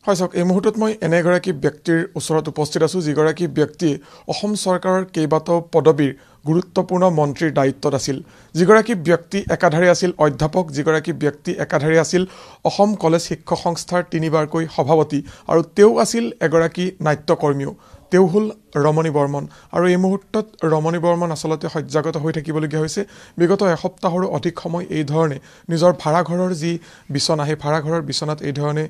হয় চাওক, এই মুহূৰ্তত মই এনেগৰাকী ব্যক্তিৰ ওচৰত উপস্থিত আছোঁ যিগৰাকী ব্যক্তি অসম চৰকাৰৰ কেইবাটাও পদবীৰ গুৰুত্বপূৰ্ণ মন্ত্ৰীৰ দায়িত্বত আছিল, যিগৰাকী ব্যক্তি একাধাৰে আছিল অধ্যাপক, যিগৰাকী ব্যক্তি একাধাৰে আছিল অসম কলেজ শিক্ষক সংস্থাৰ 3বাৰকৈ সভাপতি, আৰু তেওঁ আছিল এগৰাকী নাট্যকৰ্মীও। তেওঁ হ'ল ৰমণী বৰ্মন, আৰু এই মুহূৰ্তত ৰমণী বৰ্মন আচলতে সজ্জাগত হৈ থাকিবলগীয়া হৈছে। বিগত এসপ্তাহৰো অধিক সময় এই ধৰণে নিজৰ ভাড়াঘৰৰ যি বিচনা, সেই ভাড়াঘৰৰ বিচনাত এই ধৰণে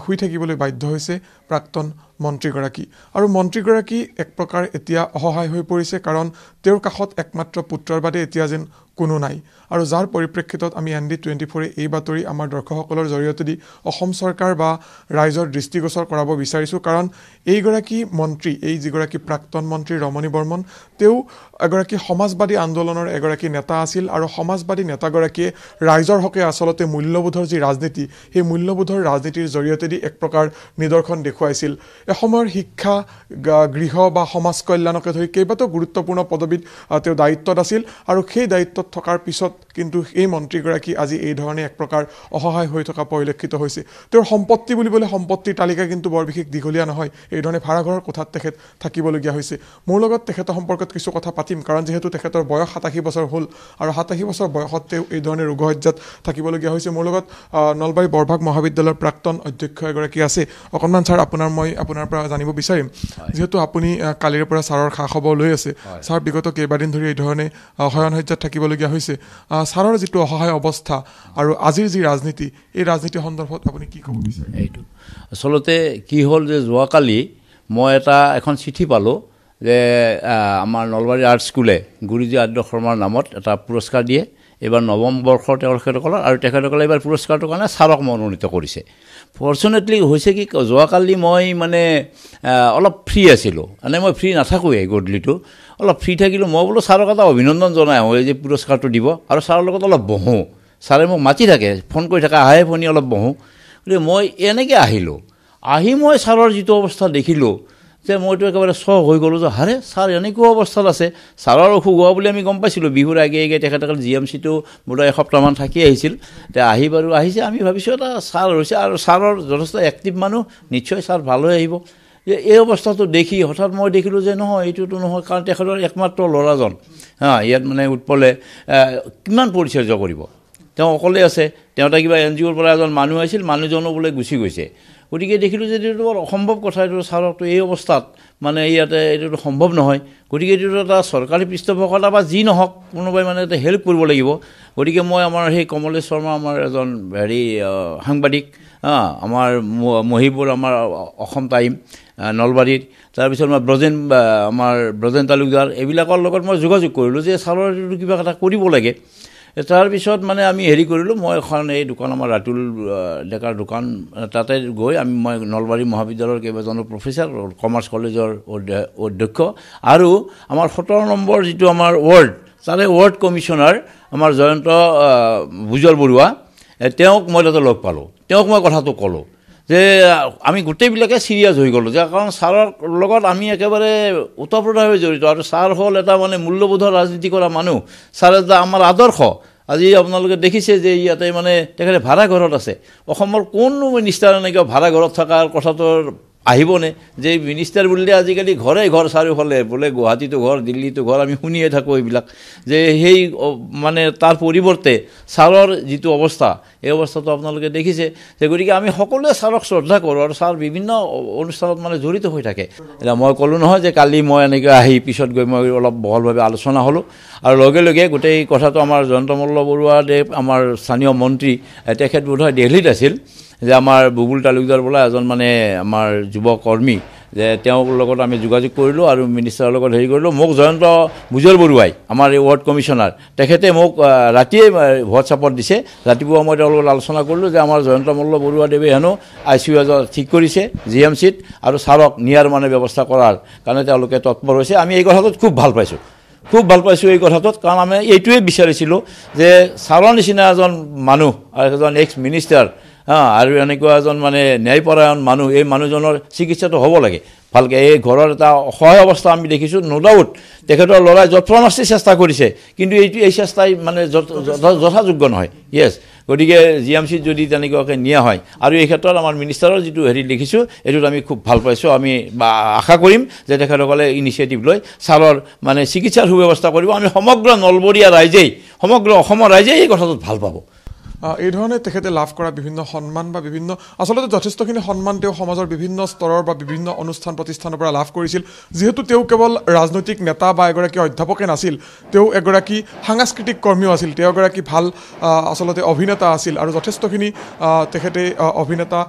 শুই থাকিবলৈ বাধ্য হৈছে প্ৰাক্তন মন্ত্ৰীগৰাকী। আৰু মন্ত্ৰীগৰাকী এক প্ৰকাৰ এতিয়া অসহায় হৈ পৰিছে, কাৰণ তেওঁৰ কাষত একমাত্ৰ পুত্ৰৰ বাদে এতিয়া যেন কোনো নাই। আৰু যাৰ পৰিপ্ৰেক্ষিতত আমি ND24 এই বাতৰি আমাৰ দৰ্শকসকলৰ জৰিয়তে দি অসম চৰকাৰ বা ৰাইজৰ দৃষ্টিগোচৰ কৰাব বিচাৰিছোঁ, কাৰণ এইগৰাকী মন্ত্ৰী, এই যিগৰাকী প্ৰাক্তন মন্ত্ৰী ৰমণী বৰ্মন, তেওঁ এগৰাকী সমাজবাদী আন্দোলনৰ এগৰাকী নেতা আছিল, আৰু সমাজবাদী নেতাগৰাকীয়ে ৰাইজৰ হকে আচলতে মূল্যবোধৰ যি ৰাজনীতি, সেই মূল্যবোধৰ ৰাজনীতিৰ জৰিয়তে দি এক প্ৰকাৰ নিদৰ্শন দেখুৱাইছিল। এসময়ৰ শিক্ষা, গৃহ বা সমাজ কল্যাণকে ধৰি কেইবাটাও গুৰুত্বপূৰ্ণ পদবীত তেওঁ দায়িত্বত আছিল, আৰু সেই দায়িত্বত থকাৰ পিছত কিন্তু এই মন্ত্ৰীগৰাকী আজি এই ধৰণে এক প্ৰকাৰ অসহায় হৈ থকা পৰিলক্ষিত হৈছে। তেওঁৰ সম্পত্তি বুলিবলৈ সম্পত্তিৰ তালিকা কিন্তু বৰ বিশেষ দীঘলীয়া নহয়, এই ধৰণে ভাড়াঘৰৰ কোঠাত তেখেত থাকিবলগীয়া হৈছে। মোৰ লগত তেখেতৰ সম্পৰ্কত কিছু কথা পাতিম, কাৰণ যিহেতু তেখেতৰ বয়স 87 বছৰ হ'ল, আৰু 87 বছৰ বয়সত তেওঁ এই ধৰণে ৰোগসজ্জাত থাকিবলগীয়া হৈছে। মোৰ লগত নলবাৰী বৰভাগ মহাবিদ্যালয়ৰ প্ৰাক্তন অধ্যক্ষ এগৰাকী আছে। অকণমান ছাৰ, মই আপোনাৰ পৰা জানিব বিচাৰিম, যিহেতু আপুনি কালিৰে পৰা ছাৰৰ খা খবৰ লৈ আছে, ছাৰ বিগত কেইবাদিন ধৰি এই ধৰণে শয়নসজ্জাত থাকিবলগীয়া হৈছে, ছাৰৰ যিটো অসহায় অৱস্থা আৰু আজিৰ যি ৰাজনীতি, এই ৰাজনীতিৰ সন্দৰ্ভত আপুনি কি ক'ব বিচাৰে? এইটো আচলতে কি হ'ল যে যোৱাকালি মই এখন চিঠি পালোঁ যে আমাৰ নলবাৰী আৰ্ট স্কুলে গুৰুজী আদ্য শৰ্মাৰ নামত এটা পুৰস্কাৰ দিয়ে। এইবাৰ 9ম বৰ্ষৰ তেখেতসকলৰ, আৰু তেখেতসকলে এইবাৰ পুৰস্কাৰটোৰ কাৰণে ছাৰক মনোনীত কৰিছে। ফৰ্চুনেটলি হৈছে কি, যোৱাকালি মই অলপ ফ্ৰী আছিলোঁ, মই ফ্ৰী নাথাকোঁৱেই, গধূলিটো অলপ ফ্ৰী থাকিলোঁ। মই বোলো ছাৰক এটা অভিনন্দন জনাই আহোঁ, এই যে পুৰস্কাৰটো দিব, আৰু ছাৰৰ লগত অলপ বহোঁ। ছাৰে মোক মাতি থাকে, ফোন কৰি থাকে, আহে ফোনি অলপ বহোঁ। গতিকে মই এনেকৈ আহিলোঁ। আহি মই ছাৰৰ যিটো অৱস্থা দেখিলোঁ, যে মইতো একেবাৰে চখ হৈ গ'লোঁ যে হাৰে, ছাৰ এনেকুৱা অৱস্থাত আছে। ছাৰৰ অসুখ হোৱা বুলি আমি গম পাইছিলোঁ, বিহুৰ আগে তেখেতসকলে GMCটো বোধহয় এসপ্তাহমান থাকি আহিছিল। আহি বাৰু আহিছে, আমি ভাবিছোঁ এটা ছাৰ হৈছে, আৰু ছাৰৰ যথেষ্ট এক্টিভ মানুহ, নিশ্চয় ছাৰ ভাল হৈ আহিব। এই অৱস্থাটো দেখি হঠাৎ মই দেখিলোঁ যে নহয়, এইটোতো নহয়, কাৰণ তেখেতৰ একমাত্ৰ ল'ৰাজন ইয়াত উৎপলে কিমান পৰিচৰ্যা কৰিব, তেওঁ অকলে আছে। তেওঁ এটা কিবা NGOৰ পৰা এজন মানুহ আহিছিল, মানুহজনো বোলে গুচি গৈছে। গতিকে দেখিলোঁ যে এইটো বৰ অসম্ভৱ কথা, এইটো ছাৰকতো এই অৱস্থাত ইয়াতে এইটোতো সম্ভৱ নহয়। গতিকে এইটো এটা চৰকাৰী পৃষ্ঠপোষকতা বা যি নহওক, কোনোবাই এটা হেল্প কৰিব লাগিব। গতিকে মই আমাৰ সেই কমলেশ শৰ্মা, আমাৰ এজন সাংবাদিক, আমাৰ মহিবুৰ, আমাৰ অসম টাইম নলবাৰীৰ, তাৰপিছত আমাৰ ব্ৰজেন তালুকদাৰ, এইবিলাকৰ লগত মই যোগাযোগ কৰিলোঁ যে ছাৰৰ এইটো কিবা এটা কৰিব লাগে। তাৰপিছত আমি কৰিলোঁ, মই এখন এই দোকান, আমাৰ ৰাতুল ডেকাৰ দোকান, তাতে গৈ মই নলবাৰী মহাবিদ্যালয়ৰ কেইবাজনো প্ৰফেচাৰ, কমাৰ্চ কলেজৰ অধ্যক্ষ, আৰু আমাৰ 17 নম্বৰ যিটো আমাৰ ৱাৰ্ড, তাৰে ৱাৰ্ড কমিশ্যনাৰ আমাৰ জয়ন্ত ভুজল বৰুৱা, তেওঁক মই তাতে লগ পালোঁ। তেওঁক মই কথাটো ক'লোঁ যে আমি গোটেইবিলাকে চিৰিয়াছ হৈ গ'লোঁ, যে কাৰণ ছাৰৰ লগত আমি একেবাৰে ওতঃপ্ৰোতভাৱে জড়িত, আৰু ছাৰ হ'ল এটা মূল্যবোধৰ ৰাজনীতি কৰা মানুহ। ছাৰ এটা আমাৰ আদৰ্শ। আজি আপোনালোকে দেখিছে যে ইয়াতে তেখেতে ভাড়াঘৰত আছে। অসমৰ কোনো মিনিষ্টাৰ এনেকৈ ভাড়াঘৰত থকাৰ কথাটো আহিবনে? যে মিনিষ্টাৰ বুলিলে আজিকালি ঘৰে ঘৰ চাৰিওফালে, বোলে গুৱাহাটীতো ঘৰ, দিল্লীতো ঘৰ, আমি শুনিয়ে থাকোঁ এইবিলাক। যে সেই তাৰ পৰিৱৰ্তে ছাৰৰ যিটো অৱস্থা, এই অৱস্থাটো আপোনালোকে দেখিছে। যে গতিকে আমি সকলোৱে ছাৰক শ্ৰদ্ধা কৰোঁ, আৰু ছাৰ বিভিন্ন অনুষ্ঠানত জড়িত হৈ থাকে। এতিয়া মই ক'লোঁ নহয় যে কালি মই এনেকৈ আহি পিছত গৈ মই অলপ বহলভাৱে আলোচনা হ'লোঁ, আৰু লগে লগে গোটেই কথাটো আমাৰ জয়ন্ত মল্ল বৰুৱাদেৱ, আমাৰ স্থানীয় মন্ত্ৰী, তেখেত বোধহয় দিল্লীত আছিল, যে আমাৰ বুবুল তালুকদাৰ বোলা এজন আমাৰ যুৱ কৰ্মী, যে তেওঁৰ লগত আমি যোগাযোগ কৰিলোঁ, আৰু মিনিষ্টাৰৰ লগত কৰিলোঁ। মোক জয়ন্ত ভুজল বৰুৱাই, আমাৰ এই ৱাৰ্ড কমিশ্যনাৰ, তেখেতে মোক ৰাতিয়ে হোৱাটছআপত দিছে। ৰাতিপুৱা মই তেওঁৰ লগত আলোচনা কৰিলোঁ যে আমাৰ জয়ন্ত মল্ল বৰুৱাদেৱে হেনো ICU ঠিক কৰিছে GMCত, আৰু ছাৰক নিয়াৰ ব্যৱস্থা কৰাৰ কাৰণে তেওঁলোকে তৎপৰ হৈছে। আমি এই কথাটোত খুব ভাল পাইছোঁ এই কথাটোত, কাৰণ আমি এইটোৱে বিচাৰিছিলোঁ যে ছাৰৰ নিচিনা এজন মানুহ, এজন এক্স মিনিষ্টাৰ, আৰু এনেকুৱা এজন ন্যায়পৰায়ণ মানুহ, এই মানুহজনৰ চিকিৎসাটো হ'ব লাগে ভালকৈ। এই ঘৰৰ এটা অসহায় অৱস্থা আমি দেখিছোঁ। নো ডাউট তেখেতৰ ল'ৰাই যৎপৰোনাস্তি চেষ্টা কৰিছে, কিন্তু এই চেষ্টাই যথাযোগ্য নহয়। য়েছ, গতিকে GMCত যদি তেনেকুৱাকৈ নিয়া হয় আৰু এই ক্ষেত্ৰত আমাৰ মিনিষ্টাৰৰ যিটো হেৰি দেখিছোঁ এইটোত আমি খুব ভাল পাইছোঁ আমি আশা কৰিম যে তেখেতসকলে ইনিচিয়েটিভ লৈ ছাৰৰ মানে চিকিৎসাৰ সুব্যৱস্থা কৰিব আমি সমগ্ৰ নলবৰীয়া ৰাইজেই সমগ্ৰ অসমৰ ৰাইজেই এই কথাটোত ভাল পাব এই ধৰণে তেখেতে লাভ কৰা বিভিন্ন সন্মান বা বিভিন্ন আচলতে যথেষ্টখিনি সন্মান তেওঁ সমাজৰ বিভিন্ন স্তৰৰ বা বিভিন্ন অনুষ্ঠান প্ৰতিষ্ঠানৰ পৰা লাভ কৰিছিল যেহেতু তেওঁ কেৱল ৰাজনৈতিক নেতা বা এগৰাকী অধ্যাপকে নাছিল তেওঁ এগৰাকী সাংস্কৃতিক কৰ্মীও আছিল তেওঁ এগৰাকী ভাল আচলতে অভিনেতা আছিল আৰু যথেষ্টখিনি তেখেতে অভিনেতা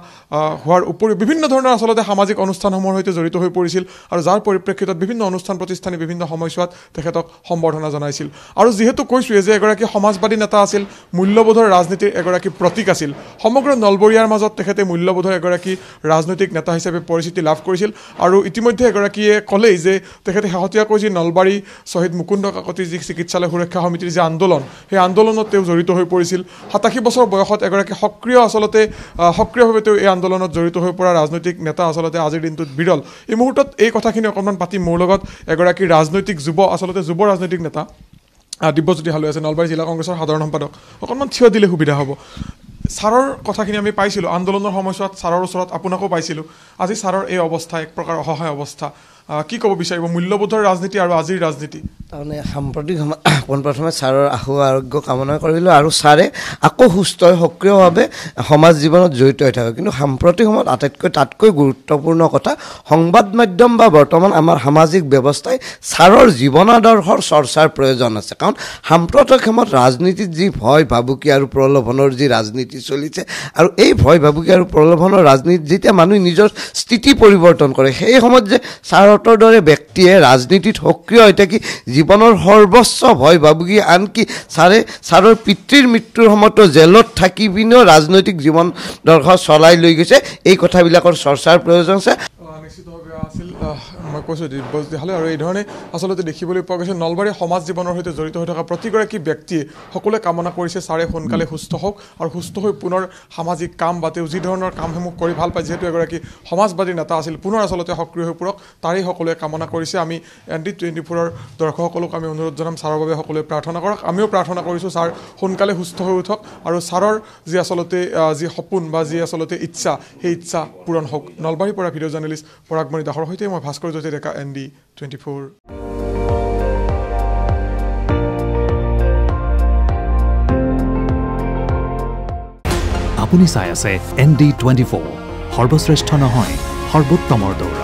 হোৱাৰ উপৰিও বিভিন্ন ধৰণৰ আচলতে সামাজিক অনুষ্ঠানসমূহৰ সৈতে জড়িত হৈ পৰিছিল আৰু যাৰ পৰিপ্ৰেক্ষিতত বিভিন্ন অনুষ্ঠান প্ৰতিষ্ঠানে বিভিন্ন সময়ছোৱাত তেখেতক সম্বৰ্ধনা জনাইছিল আৰু যেহেতু কৈছোঁৱে যে এগৰাকী সমাজবাদী নেতা আছিল মূল্যবোধৰ ৰাজনীতি এগৰাকী প্ৰতীক আছিল সমগ্ৰ নলবৰীয়াৰ মাজত তেখেতে মূল্যবোধৰ এগৰাকী ৰাজনৈতিক নেতা হিচাপে পৰিচিতি লাভ কৰিছিল আৰু ইতিমধ্যে এগৰাকীয়ে ক'লেই যে তেখেতে শেহতীয়াকৈ যি নলবাৰী শ্বহীদ মুকুন্দ কাকতি যি চিকিৎসালয় সুৰক্ষা সমিতিৰ যি আন্দোলন সেই আন্দোলনত তেওঁ জড়িত হৈ পৰিছিল 87 বছৰ বয়সত এগৰাকী সক্ৰিয়ভাৱে তেওঁ এই আন্দোলনত জড়িত হৈ পৰা ৰাজনৈতিক নেতা আচলতে আজিৰ দিনটোত বিৰল এই মুহূৰ্তত এই কথাখিনি অকণমান পাতি মোৰ লগত এগৰাকী ৰাজনৈতিক যুৱ ৰাজনৈতিক নেতা দিব্যজ্যোতি হালৈ আছে নলবাৰী জিলা কংগ্ৰেছৰ সাধাৰণ সম্পাদক অকণমান থিয় দিলে সুবিধা হ'ব ছাৰৰ কথাখিনি আমি পাইছিলোঁ আন্দোলনৰ সময়ছোৱাত ছাৰৰ ওচৰত আপোনাকো পাইছিলোঁ আজি ছাৰৰ এই অৱস্থা এক প্ৰকাৰ অসহায় অৱস্থা কি ক'ব বিচাৰিব মূল্যবোধৰ ৰাজনীতি আৰু আজিৰ ৰাজনীতি তাৰমানে সাম্প্ৰতিক পোনপ্ৰথমে ছাৰৰ আশু আৰোগ্য কামনা কৰিলোঁ আৰু ছাৰে আকৌ সুস্থ হৈ সক্ৰিয়ভাৱে সমাজ জীৱনত জড়িত হৈ থাকে কিন্তু সাম্প্ৰতিক সময়ত তাতকৈ গুৰুত্বপূৰ্ণ কথা সংবাদ মাধ্যম বা বৰ্তমান আমাৰ সামাজিক ব্যৱস্থাই ছাৰৰ জীৱনাদৰ্শৰ চৰ্চাৰ প্ৰয়োজন আছে কাৰণ সাম্প্ৰতিক সময়ত ৰাজনীতিত যি ভয় ভাবুকি আৰু প্ৰলোভনৰ যি ৰাজনীতি চলিছে আৰু এই ভয় ভাবুকি আৰু প্ৰলোভনৰ ৰাজনীতিত যেতিয়া মানুহে নিজৰ স্থিতি পৰিৱৰ্তন কৰে সেই সময়ত যে ছাৰৰ দৰে ব্যক্তিয়ে ৰাজনীতিত সক্ৰিয় হৈ থাকি জীৱনৰ সৰ্বোচ্চ ভয় ভাবুকি আনকি ছাৰৰ পিতৃৰ মৃত্যুৰ সময়তো জেলত থাকি পিনেও ৰাজনৈতিক জীৱন দৰ্শ চলাই লৈ গৈছে এই কথাবিলাকৰ চৰ্চাৰ প্ৰয়োজন আছে নিশ্চিতভাৱে আছিল মই কৈছোঁ দিব্যজ্যোতি হালৈ আৰু এই ধৰণে আচলতে দেখিবলৈ পোৱা গৈছে নলবাৰীৰ সমাজ জীৱনৰ সৈতে জড়িত হৈ থকা প্ৰতিগৰাকী ব্যক্তিয়ে সকলোৱে কামনা কৰিছে ছাৰে সোনকালে সুস্থ হওক আৰু সুস্থ হৈ পুনৰ সামাজিক কাম বা তেওঁ যি ধৰণৰ কামসমূহ কৰি ভাল পায় যিহেতু এগৰাকী সমাজবাদী নেতা আছিল পুনৰ আচলতে সক্ৰিয় হৈ পৰক তাৰেই সকলোৱে কামনা কৰিছে আমি ND24ৰ দৰ্শকসকলক আমি অনুৰোধ জনাম ছাৰৰ বাবে সকলোৱে প্ৰাৰ্থনা কৰক আমিও প্ৰাৰ্থনা কৰিছোঁ ছাৰ সোনকালে সুস্থ হৈ উঠক আৰু ছাৰৰ যি আচলতে যি সপোন বা যি আচলতে ইচ্ছা সেই ইচ্ছা পূৰণ হওক নলবাৰীৰ পৰা ভিডিঅ' জাৰ্নেলিষ্ট পৰাগমণি দাসৰ সৈতে মই ভাস্কৰ জ্যোতি ডেকা ND24 আপুনি চাই আছে ND24 সৰ্বশ্ৰেষ্ঠ নহয় সৰ্বোত্তমৰ দৌৰ